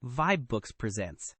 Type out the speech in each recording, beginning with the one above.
vibeBooks presents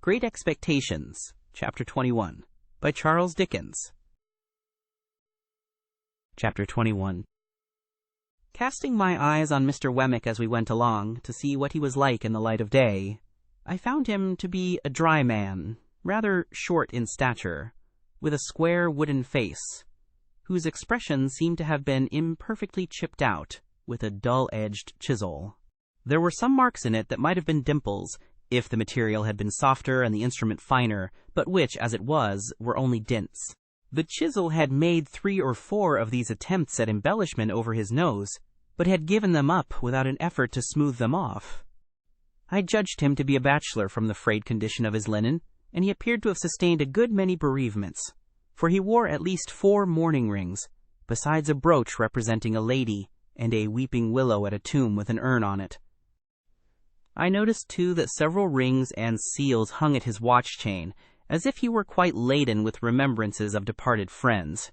Great Expectations, Chapter 21, by Charles Dickens. Chapter 21. Casting my eyes on Mr. Wemmick as we went along, to see what he was like in the light of day, I found him to be a dry man, rather short in stature, with a square wooden face, whose expression seemed to have been imperfectly chipped out with a dull-edged chisel. There were some marks in it that might have been dimples, if the material had been softer and the instrument finer, but which, as it was, were only dints. The chisel had made 3 or 4 of these attempts at embellishment over his nose, but had given them up without an effort to smooth them off. I judged him to be a bachelor from the frayed condition of his linen, and he appeared to have sustained a good many bereavements, for he wore at least 4 mourning rings, besides a brooch representing a lady and a weeping willow at a tomb with an urn on it. I noticed, too, that several rings and seals hung at his watch chain, as if he were quite laden with remembrances of departed friends.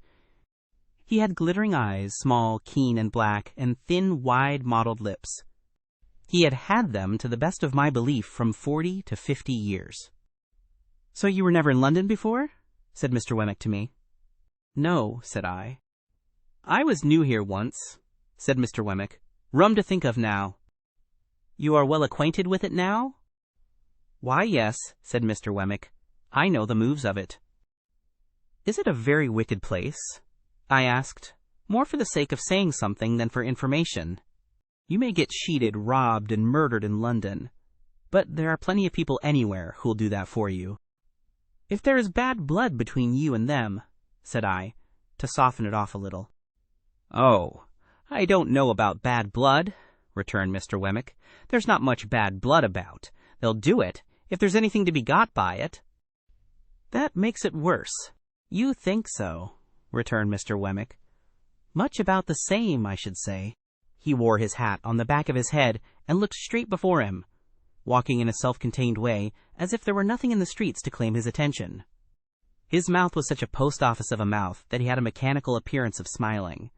He had glittering eyes, small, keen, and black, and thin, wide, mottled lips. He had had them, to the best of my belief, from 40 to 50 years. "So you were never in London before?" said Mr. Wemmick to me. "No," said I. "I was new here once," said Mr. Wemmick. "Rum to think of now." "You are well acquainted with it now?" "Why, yes," said Mr. Wemmick. "I know the moves of it." "Is it a very wicked place?" I asked, more for the sake of saying something than for information. "You may get cheated, robbed, and murdered in London, but there are plenty of people anywhere who'll do that for you." "If there is bad blood between you and them," said I, to soften it off a little. "Oh, I don't know about bad blood," returned Mr. Wemmick. "There's not much bad blood about. They'll do it, if there's anything to be got by it." "That makes it worse." "You think so," returned Mr. Wemmick. "Much about the same, I should say." He wore his hat on the back of his head and looked straight before him, walking in a self-contained way, as if there were nothing in the streets to claim his attention. His mouth was such a post-office of a mouth that he had a mechanical appearance of smiling.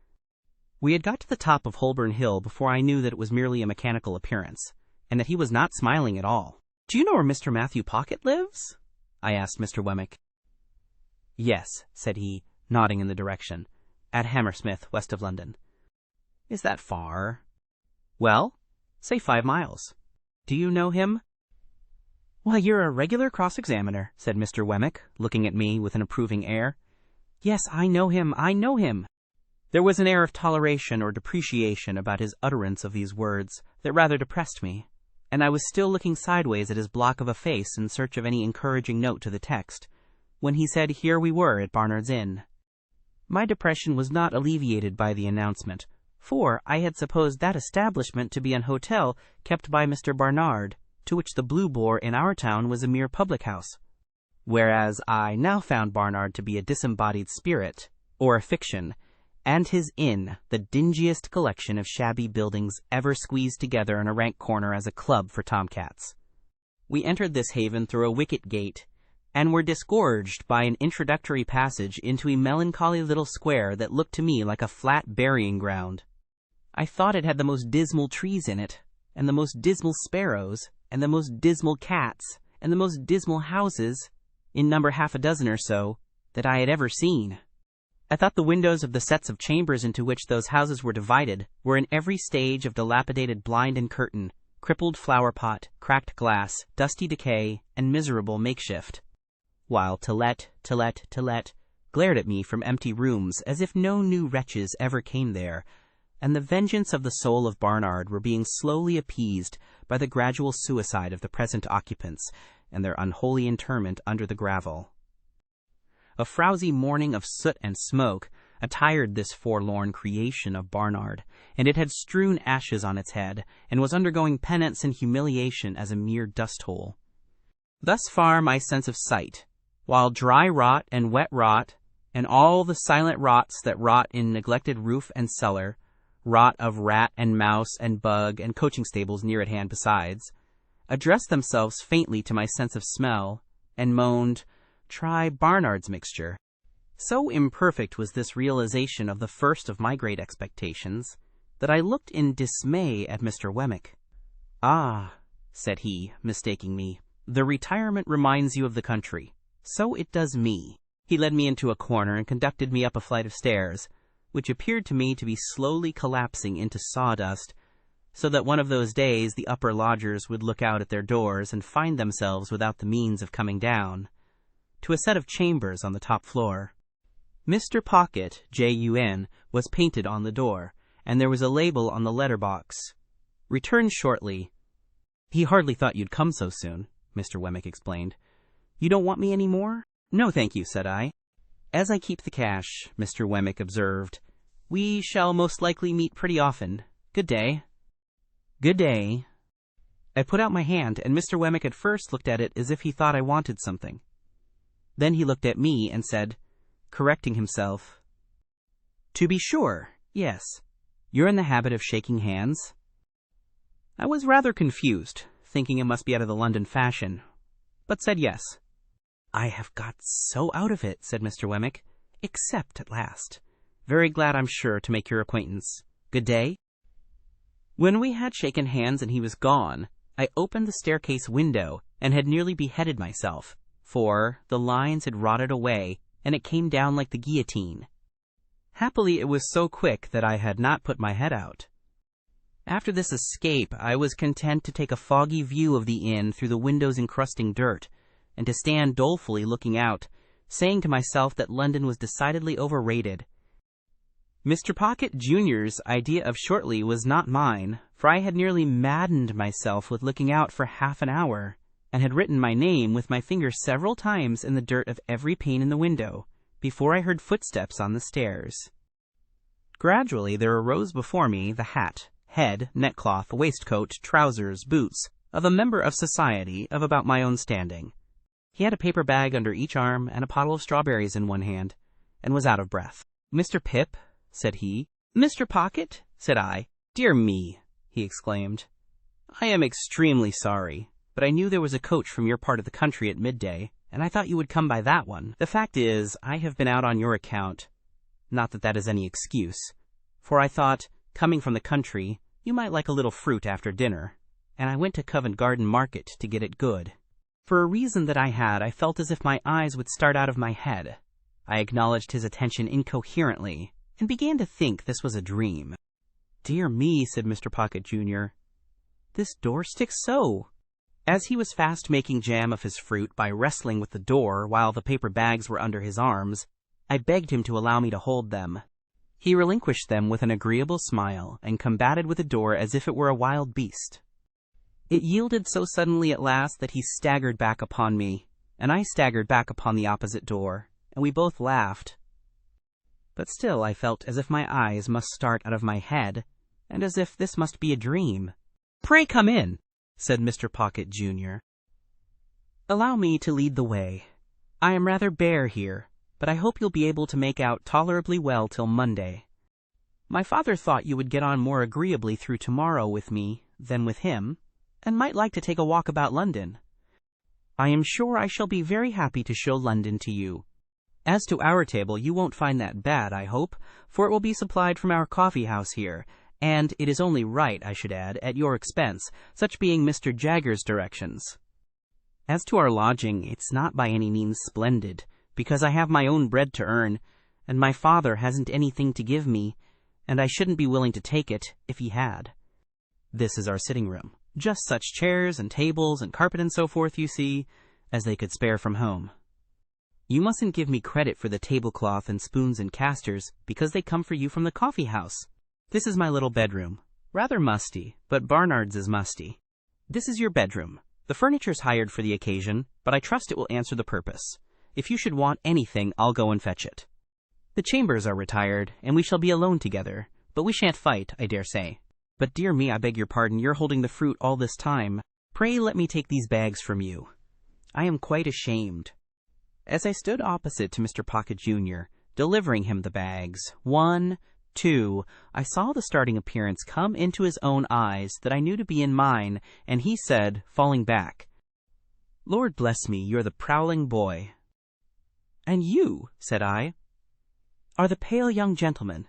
We had got to the top of Holborn Hill before I knew that it was merely a mechanical appearance, and that he was not smiling at all. "Do you know where Mr. Matthew Pocket lives?" I asked Mr. Wemmick. "Yes," said he, nodding in the direction. "At Hammersmith, west of London." "Is that far?" "Well, say 5 miles. Do you know him?" "Why, you're a regular cross-examiner," said Mr. Wemmick, looking at me with an approving air. "Yes, I know him, I know him." There was an air of toleration or depreciation about his utterance of these words that rather depressed me, and I was still looking sideways at his block of a face in search of any encouraging note to the text, when he said here we were at Barnard's Inn. My depression was not alleviated by the announcement, for I had supposed that establishment to be an hotel kept by Mr. Barnard, to which the Blue Boar in our town was a mere public-house, whereas I now found Barnard to be a disembodied spirit, or a fiction, and his inn the dingiest collection of shabby buildings ever squeezed together in a rank corner as a club for tomcats. We entered this haven through a wicket gate, and were disgorged by an introductory passage into a melancholy little square that looked to me like a flat burying-ground. I thought it had the most dismal trees in it, and the most dismal sparrows, and the most dismal cats, and the most dismal houses, in number 6 or so, that I had ever seen. I thought the windows of the sets of chambers into which those houses were divided were in every stage of dilapidated blind and curtain, crippled flower-pot, cracked glass, dusty decay, and miserable makeshift, while to let glared at me from empty rooms as if no new wretches ever came there, and the vengeance of the soul of Barnard were being slowly appeased by the gradual suicide of the present occupants and their unholy interment under the gravel. A frowsy morning of soot and smoke attired this forlorn creation of Barnard, and it had strewn ashes on its head, and was undergoing penance and humiliation as a mere dust-hole. Thus far my sense of sight, while dry rot and wet rot, and all the silent rots that rot in neglected roof and cellar, rot of rat and mouse and bug and coaching stables near at hand besides, addressed themselves faintly to my sense of smell, and moaned, "Try Barnard's mixture." So imperfect was this realization of the first of my great expectations, that I looked in dismay at Mr. Wemmick. "Ah," said he, mistaking me, "the retirement reminds you of the country. So it does me." He led me into a corner and conducted me up a flight of stairs, which appeared to me to be slowly collapsing into sawdust, so that one of those days the upper lodgers would look out at their doors and find themselves without the means of coming down, to a set of chambers on the top floor. Mr. Pocket, Jun, was painted on the door, and there was a label on the letter box, "Return shortly." "He hardly thought you'd come so soon," Mr. Wemmick explained. "You don't want me any more?" "No, thank you," said I. "As I keep the cash," Mr. Wemmick observed, "we shall most likely meet pretty often. Good day." "Good day." I put out my hand, and Mr. Wemmick at first looked at it as if he thought I wanted something. Then he looked at me and said, correcting himself, "To be sure, yes. You're in the habit of shaking hands?" I was rather confused, thinking it must be out of the London fashion, but said yes. "I have got so out of it," said Mr. Wemmick, "except at last. Very glad, I'm sure, to make your acquaintance. Good day." When we had shaken hands and he was gone, I opened the staircase window and had nearly beheaded myself, for the lines had rotted away and it came down like the guillotine. Happily it was so quick that I had not put my head out. After this escape, I was content to take a foggy view of the inn through the windows encrusting dirt, and to stand dolefully looking out, saying to myself that London was decidedly overrated. Mr. Pocket Jr.'s idea of shortly was not mine, for I had nearly maddened myself with looking out for half an hour, and had written my name with my finger several times in the dirt of every pane in the window, before I heard footsteps on the stairs. Gradually there arose before me the hat, head, neckcloth, waistcoat, trousers, boots, of a member of society of about my own standing. He had a paper bag under each arm and a pottle of strawberries in one hand, and was out of breath. "Mr. Pip?" said he. "Mr. Pocket?" said I. "Dear me!" he exclaimed. "I am extremely sorry, but I knew there was a coach from your part of the country at midday, and I thought you would come by that one. The fact is, I have been out on your account. Not that that is any excuse, for I thought, coming from the country, you might like a little fruit after dinner, and I went to Covent Garden Market to get it good." For a reason that I had, I felt as if my eyes would start out of my head. I acknowledged his attention incoherently, and began to think this was a dream. "Dear me," said Mr. Pocket Jr., "this door sticks so." As he was fast making jam of his fruit by wrestling with the door while the paper bags were under his arms, I begged him to allow me to hold them. He relinquished them with an agreeable smile, and combated with the door as if it were a wild beast. It yielded so suddenly at last that he staggered back upon me, and I staggered back upon the opposite door, and we both laughed. But still I felt as if my eyes must start out of my head, and as if this must be a dream. "Pray come in," said Mr. Pocket Jr. "Allow me to lead the way. I am rather bare here, but I hope you'll be able to make out tolerably well till Monday. My father thought you would get on more agreeably through tomorrow with me than with him, and might like to take a walk about London. I am sure I shall be very happy to show London to you. As to our table, you won't find that bad, I hope, for it will be supplied from our coffee-house here, and it is only right, I should add, at your expense, such being Mr. Jaggers's directions. As to our lodging, it's not by any means splendid, because I have my own bread to earn, and my father hasn't anything to give me, and I shouldn't be willing to take it if he had. This is our sitting room, just such chairs and tables and carpet and so forth, you see, as they could spare from home. You mustn't give me credit for the tablecloth and spoons and casters, because they come for you from the coffee-house. This is my little bedroom. Rather musty, but Barnard's is musty. This is your bedroom. The furniture's hired for the occasion, but I trust it will answer the purpose. If you should want anything, I'll go and fetch it. The chambers are retired, and we shall be alone together, but we shan't fight, I dare say. But dear me, I beg your pardon, you're holding the fruit all this time. Pray let me take these bags from you. I am quite ashamed." As I stood opposite to Mr. Pocket Jr., delivering him the bags, 1, 2, I saw the starting appearance come into his own eyes that I knew to be in mine, and he said, falling back, "Lord bless me, you're the prowling boy." "And you," said I, "are the pale young gentleman."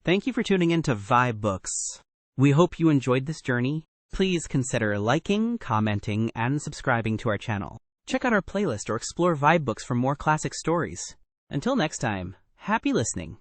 Thank you for tuning in to vibeBooks. We hope you enjoyed this journey. Please consider liking, commenting, and subscribing to our channel. Check out our playlist or explore vibeBooks for more classic stories. Until next time, happy listening.